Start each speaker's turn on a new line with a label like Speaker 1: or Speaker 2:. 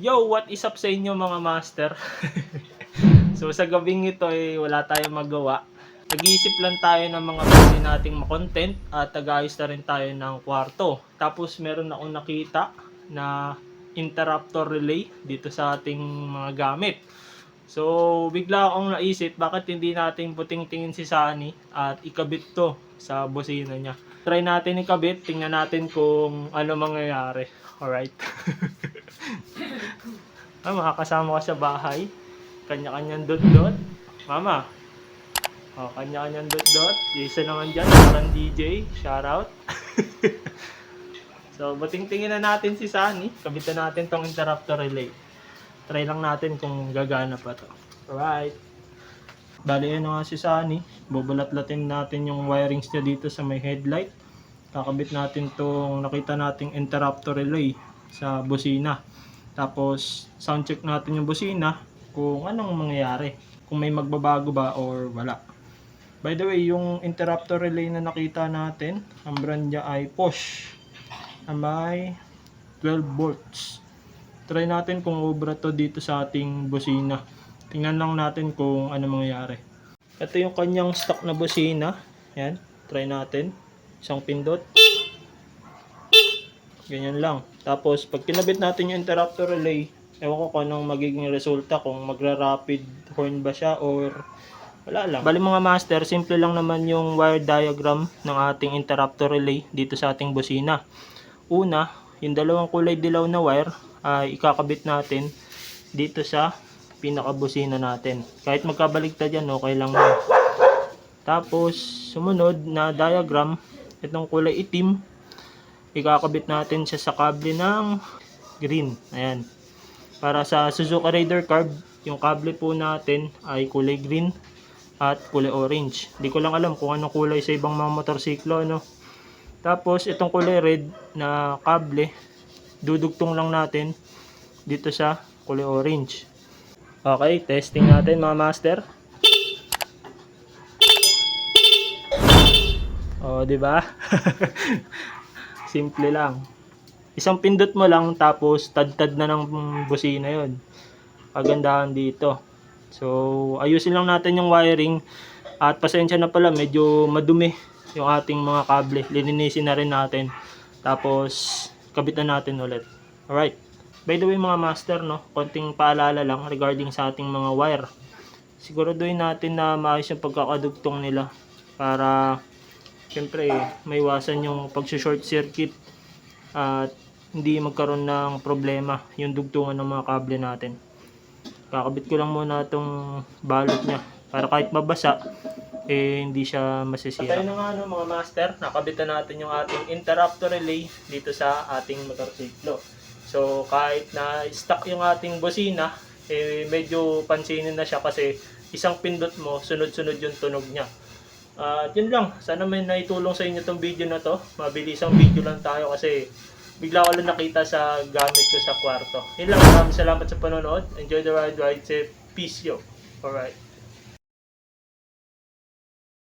Speaker 1: Yo, what is up sa inyo mga master? So sa gabing ito ay wala tayong magawa. Nag-iisip lang tayo ng mga pwede nating makontent at nag-ayos na rin tayo ng kwarto. Tapos meron akong nakita na interrupter relay dito sa ating mga gamit. So bigla akong naisip bakit hindi natin puting-tingin si Sunny at ikabit to sa bosina niya. Try natin ikabit, tingnan natin kung ano mangyayari. Alright. Makakasama ka sa bahay. Kanya-kanyang dot-dot. Mama. Kanya-kanyang dot-dot. Isa naman dyan, parang DJ. Shoutout. So, buting-tingin na natin si Sunny. Kabitan natin tong interrupter relay. Try lang natin kung gagana pa to. Alright. Bali, ano nga si Sunny. Bubulat-latin natin yung wirings niya dito sa may headlight. Kakabit natin tong nakita nating interrupter relay sa busina. Tapos, sound check natin yung busina kung anong mangyayari. Kung may magbabago ba or wala. By the way, yung interrupter relay na nakita natin, ang brand niya ay Posh. Na may 12 volts. Try natin kung obra to dito sa ating busina. Tingnan lang natin kung ano mangyayari. Ito yung kanyang stock na busina. Yan, try natin. Isang pindot. Ganyan lang. Tapos, pag kinabit natin yung interrupter relay, ewan ko kung anong magiging resulta, kung magra-rapid horn ba siya or wala lang. Bali mga master, simple lang naman yung wire diagram ng ating interrupter relay dito sa ating busina. Una, yung dalawang kulay dilaw na wire ay ikakabit natin dito sa pinakabusina natin. Kahit magkabaligtad yan, okay lang yan. Tapos, sumunod na diagram, itong kulay itim, ikakabit natin siya sa kable ng green. Ayan. Para sa Suzuki Raider Carb, yung kable po natin ay kulay green at kulay orange. Hindi ko lang alam kung anong kulay sa ibang mga motorsiklo, no? Tapos, itong kulay red na kable, dudugtong lang natin dito sa kulay orange. Okay, testing natin mga master. Oh, di ba? Simple lang. Isang pindot mo lang tapos tad-tad na ng busina 'yon. Kagandahan dito. So, ayusin lang natin yung wiring at pasensya na pala medyo madumi yung ating mga kable. Lilinisin na rin natin. Tapos kabitan natin ulit. Alright. By the way mga master, no, konting paalala lang regarding sa ating mga wire. Siguraduhin natin na maayos yung pagkakadugtong nila para siyempre may iwasan yung pag-short circuit at hindi magkaroon ng problema yung dugtungan ng mga kable natin. Kakabit ko lang muna itong balot niya para kahit mabasa hindi siya masisira. Tayo na nga mga master, nakabitan natin yung ating interrupter relay dito sa ating motorsiklo. So kahit na stuck yung ating bosina, medyo pansinin na siya kasi isang pindot mo, sunod-sunod yung tunog niya. At yun lang, sana may naitulong sa inyo tong video na to. Mabilisang video lang tayo kasi bigla ko lang nakita sa gamit ko sa kwarto. Yun lang, maraming salamat sa panonood. Enjoy the ride, safe, peace yo. Alright.